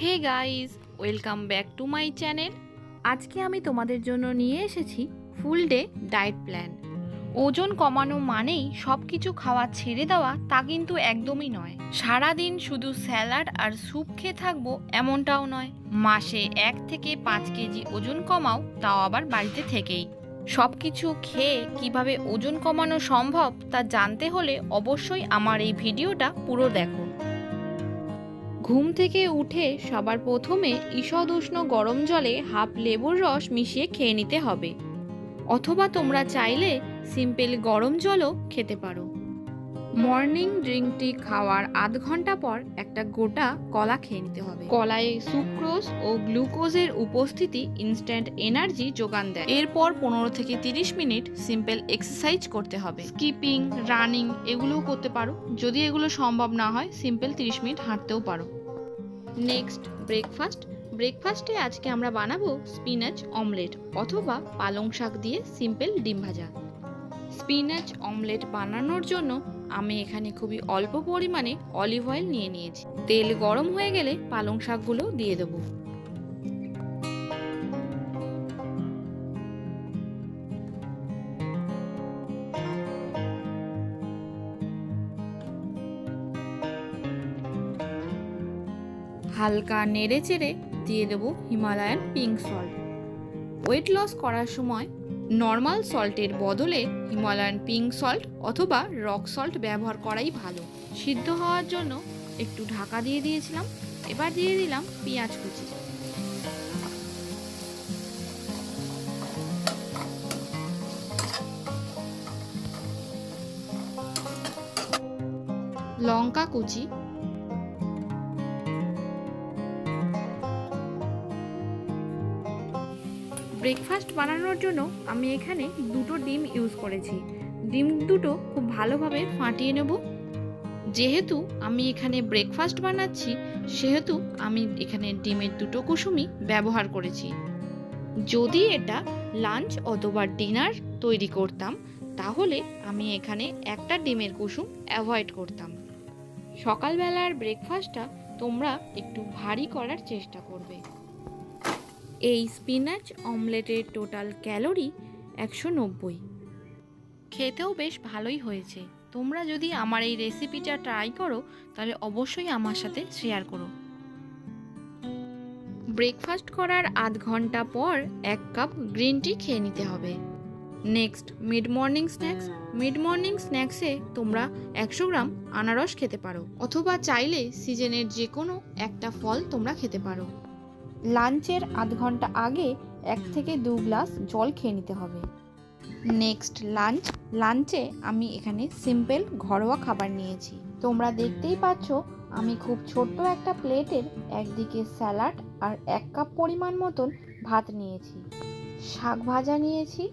Hey guys, welcome back to my channel. আজকে আমি তোমাদের জন্য নিয়ে এসেছি ফুল ডে ডায়েট প্ল্যান। ওজন কমানো মানেই সব কিছু খাওয়া ছেড়ে দেওয়া তা কিন্তু একদমই নয়। সারাদিন শুধু স্যালাড আর স্যুপ খেয়ে থাকবো এমনটাও নয়। মাসে 1 থেকে 5 কেজি ওজন কমাও, তাও আবার বাড়িতে থেকেই। সব কিছু খেয়ে কিভাবে ওজন কমানো সম্ভব তা জানতে হলে অবশ্যই আমার এই ভিডিওটা পুরো দেখো। ঘুম থেকে উঠে সবার প্রথমে ঈষদ উষ্ণ গরম জলে হাফ লেবুর রস মিশিয়ে খেয়ে নিতে হবে, অথবা তোমরা চাইলে সিম্পল গরম জলও খেতে পারো। মর্নিং ড্রিঙ্কটি খাওয়ার আধ ঘন্টা পর একটা গোটা কলা খেয়ে নিতে হবে। কলায় সুক্রোজ ও গ্লুকোজের উপস্থিতি ইনস্ট্যান্ট এনার্জি যোগান দেয়। এরপর 15 থেকে 30 মিনিট সিম্পল এক্সারসাইজ করতে হবে। স্কিপিং, রানিং এগুলোও করতে পারো। যদি এগুলো সম্ভব না হয় সিম্পল 30 মিনিট হাঁটতেও পারো। নেক্সট ব্রেকফাস্টে আজকে আমরা বানাবো স্পিনাচ অমলেট অথবা পালং শাক দিয়ে সিম্পল ডিম ভাজা। স্পিনাচ অমলেট বানানোর জন্য আমি এখানে খুবই অল্প পরিমাণে অলিভ অয়েল নিয়ে নিয়েছি। তেল গরম হয়ে গেলে পালং শাকগুলো দিয়ে দেবো। হালকা নেড়ে চেড়ে দিয়ে দেবো Himalayan pink salt. Weight loss করার সময় নর্মাল সল্টের বদলে হিমালয়ান পিঙ্ক সল্ট অথবা রক সল্ট ব্যবহার করাই ভালো। সিদ্ধ হওয়ার জন্য একটু ঢাকা দিয়ে দিয়েছিলাম। এবার দিয়ে দিলাম পেঁয়াজ কুচি, লঙ্কা কুচি, ব্রেকফাস্ট বানানোর জন্য আমি এখানে 2টো ডিম ইউজ করেছি। ডিম দুটো খুব ভালোভাবে ফাটিয়ে নেব। যেহেতু আমি এখানে ব্রেকফাস্ট বানাচ্ছি সেহেতু আমি এখানে ডিমের 2টো কুসুমই ব্যবহার করেছি। যদি এটা লাঞ্চ অথবা ডিনার তৈরি করতাম তাহলে আমি এখানে একটা ডিমের কুসুম অ্যাভয়েড করতাম। সকালবেলার ব্রেকফাস্টটা তোমরা একটু ভারী করার চেষ্টা করবে। এই স্পিনাচ অমলেটের টোটাল ক্যালোরি 190। খেতেও বেশ ভালোই হয়েছে। তোমরা যদি আমার এই রেসিপিটা ট্রাই করো তাহলে অবশ্যই আমার সাথে শেয়ার করো। ব্রেকফাস্ট করার আধ ঘন্টা পর 1 কাপ গ্রিন টি খেয়ে নিতে হবে। নেক্সট মিড মর্নিং স্ন্যাক্সে তোমরা 100 গ্রাম আনারস খেতে পারো, অথবা চাইলে সিজনের যে কোনো একটা ফল তোমরা খেতে পারো। লাঞ্চের আধ ঘন্টা আগে 1 থেকে 2 গ্লাস জল খেয়ে নিতে হবে। নেক্সট লাঞ্চে আমি এখানে সিম্পল ঘরোয়া খাবার নিয়েছি। তোমরা দেখতেই পাচ্ছ আমি খুব ছোট্ট একটা প্লেটের একদিকে স্যালাড আর 1 কাপ পরিমাণ মতন ভাত নিয়েছি, শাক ভাজা নিয়েছি,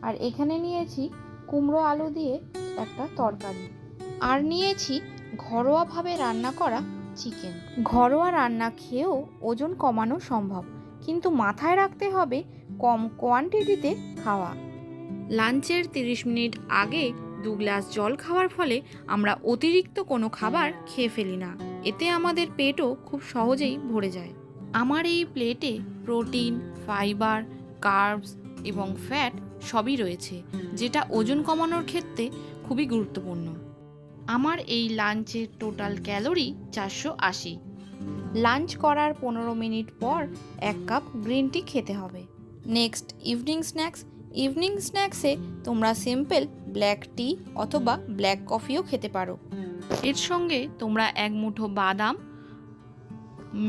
আর এখানে নিয়েছি কুমড়ো আলু দিয়ে একটা তরকারি, আর নিয়েছি ঘরোয়াভাবে রান্না করা চিকেন। ঘরোয়া রান্না খেয়েও ওজন কমানো সম্ভব, কিন্তু মাথায় রাখতে হবে কম কোয়ান্টিটিতে খাওয়া। লাঞ্চের 30 মিনিট আগে 2 গ্লাস জল খাওয়ার ফলে আমরা অতিরিক্ত কোনো খাবার খেয়ে ফেলি না। এতে আমাদের পেটও খুব সহজেই ভরে যায়। আমার এই প্লেটে প্রোটিন, ফাইবার, কার্বস এবং ফ্যাট সবই রয়েছে, যেটা ওজন কমানোর ক্ষেত্রে খুবই গুরুত্বপূর্ণ। আমার এই লাঞ্চের টোটাল ক্যালোরি 480। লাঞ্চ করার 15 মিনিট পর 1 কাপ গ্রিন টি খেতে হবে। নেক্সট ইভিনিং স্ন্যাক্সে তোমরা সিম্পল ব্ল্যাক টি অথবা ব্ল্যাক কফিও খেতে পারো। এর সঙ্গে তোমরা 1 মুঠো বাদাম,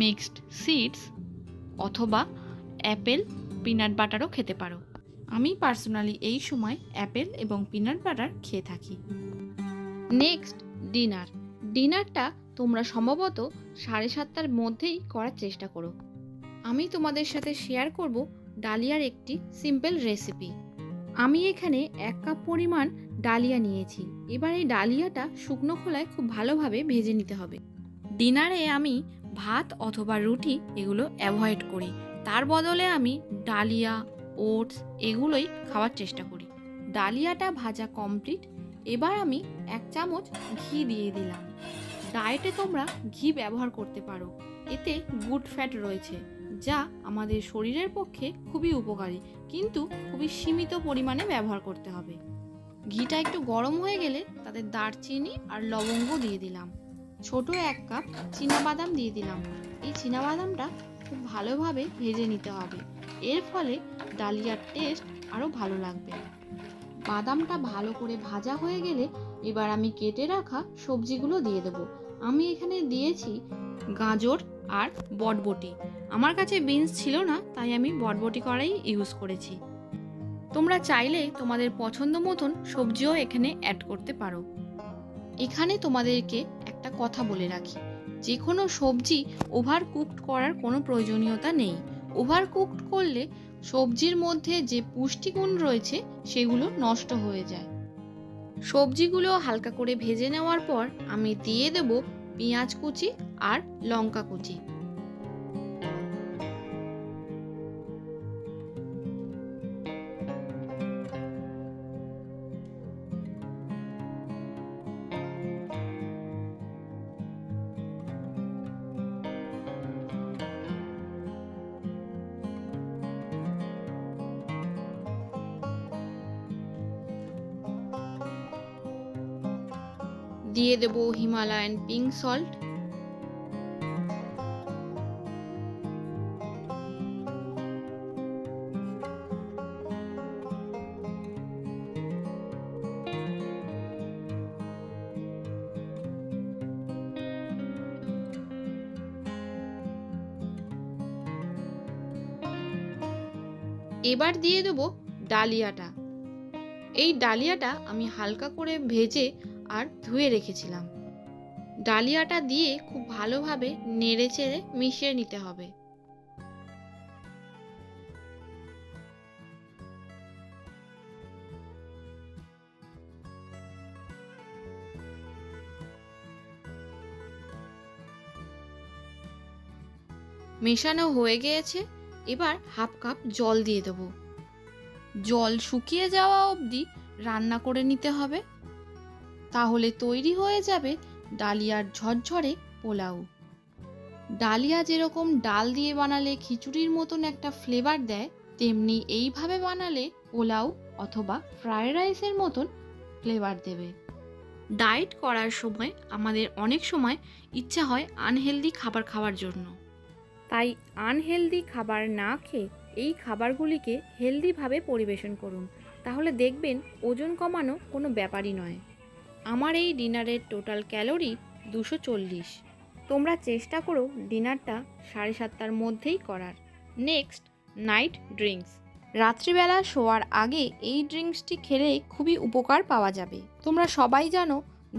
মিক্সড সিডস অথবা অ্যাপেল পিনাট বাটারও খেতে পারো। আমি পার্সোনালি এই সময় অ্যাপেল এবং পিনাট বাটার খেয়ে থাকি। নেক্সট ডিনারটা তোমরা সম্ভবত 7:30টার মধ্যেই করার চেষ্টা করো। আমি তোমাদের সাথে শেয়ার করব ডালিয়ার একটি সিম্পল রেসিপি। আমি এখানে 1 কাপ পরিমাণ ডালিয়া নিয়েছি। এবার এই ডালিয়াটা শুকনো খোলায় খুব ভালোভাবে ভেজে নিতে হবে। ডিনারে আমি ভাত অথবা রুটি এগুলো অ্যাভয়েড করি, তার বদলে আমি ডালিয়া, ওটস এগুলোই খাওয়ার চেষ্টা করি। ডালিয়াটা ভাজা কমপ্লিট। এবার আমি 1 চামচ ঘি দিয়ে দিলাম। ডায়েটে তোমরা ঘি ব্যবহার করতে পারো, এতে গুড ফ্যাট রয়েছে, যা আমাদের শরীরের পক্ষে খুবই উপকারী, কিন্তু খুবই সীমিত পরিমাণে ব্যবহার করতে হবে। ঘিটা একটু গরম হয়ে গেলে তাতে দারচিনি আর লবঙ্গ দিয়ে দিলাম। ছোট 1 কাপ চীনাবাদাম দিয়ে দিলাম। এই চীনাবাদামটা খুব ভালোভাবে ভেজে নিতে হবে, এর ফলে ডালিয়ার টেস্ট আরও ভালো লাগবে। বাদামটা ভালো করে ভাজা হয়ে গেলে এবার আমি কেটে রাখা সবজিগুলো দিয়ে দেব। আমি এখানে দিয়েছি গাজর আর বটবটি। আমার কাছে বিনস ছিল না, তাই আমি বটবটি করাই ইউজ করেছি। তোমরা চাইলে তোমাদের পছন্দ মতন সবজিও এখানে অ্যাড করতে পারো। এখানে তোমাদেরকে একটা কথা বলে রাখি, যে কোনো সবজি ওভার কুকড করার কোনো প্রয়োজনীয়তা নেই। ওভার কুকড করলে সবজির মধ্যে যে পুষ্টিগুণ রয়েছে সেগুলো নষ্ট হয়ে যায়। সবজিগুলো হালকা করে ভেজে নেওয়ার পর আমি দিয়ে দেব পেঁয়াজ কুচি আর লঙ্কা কুচি। দিয়ে দেব হিমালয়ান পিঙ্ক সল্ট। এবার দিয়ে দেব ডালিয়াটা। এই ডালিয়াটা আমি হালকা করে ভেজে আর ধুয়ে রেখেছিলাম। ডালিয়াটা দিয়ে খুব ভালোভাবে নেড়ে চেড়ে মিশিয়ে নিতে হবে। মেশানো হয়ে গিয়েছে, এবার 1/2 কাপ জল দিয়ে দেব। জল শুকিয়ে যাওয়া অবধি রান্না করে নিতে হবে, তাহলে তৈরি হয়ে যাবে ডালিয়ার ঝরঝরে পোলাও। ডালিয়া যেরকম ডাল দিয়ে বানালে খিচুড়ির মতন একটা ফ্লেভার দেয়, তেমনি এইভাবে বানালে পোলাও অথবা ফ্রায়েড রাইসের মতন ফ্লেভার দেবে। ডায়েট করার সময় আমাদের অনেক সময় ইচ্ছা হয় আনহেলদি খাবার খাওয়ার জন্য, তাই আনহেলদি খাবার না খেয়ে এই খাবারগুলিকে হেলদিভাবে পরিবেশন করুন, তাহলে দেখবেন ওজন কমানো কোনো ব্যাপারই নয়। আমার এই ডিনারের টোটাল ক্যালোরি 240। তোমরা চেষ্টা করো ডিনারটা 7:30টার মধ্যেই করার। Next, night drinks. রাত্রিবেলা শোয়ার আগে এই ড্রিঙ্কসটি খেলে খুবই উপকার পাওয়া যাবে। তোমরা সবাই জানো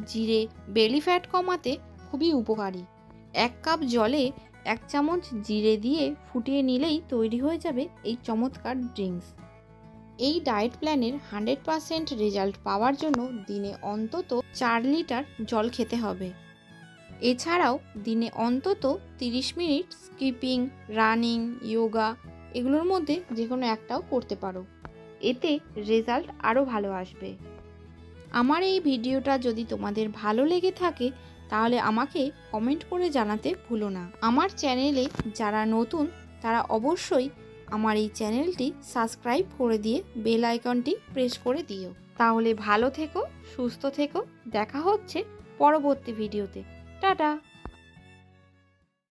জিরে বেলি ফ্যাট কমাতে খুবই উপকারী। 1 কাপ জলে 1 চামচ জিরে দিয়ে ফুটিয়ে নিলেই তৈরি হয়ে যাবে এই চমৎকার ড্রিঙ্কস। এই ডায়েট প্ল্যানের 100% রেজাল্ট পাওয়ার জন্য দিনে অন্তত 4 লিটার জল খেতে হবে। এছাড়াও দিনে অন্তত 30 মিনিট স্কিপিং, রানিং, যোগা এগুলোর মধ্যে যে কোনো একটাও করতে পারো, এতে রেজাল্ট আরও ভালো আসবে। আমার এই ভিডিওটা যদি তোমাদের ভালো লেগে থাকে তাহলে আমাকে কমেন্ট করে জানাতে ভুলো না। আমার চ্যানেলে যারা নতুন তারা অবশ্যই আমার এই চ্যানেলটি সাবস্ক্রাইব করে দিয়ে বেল আইকনটি প্রেস করে দিও। তাহলে ভালো থেকো, সুস্থ থেকো। দেখা হচ্ছে পরবর্তী ভিডিওতে। টাটা।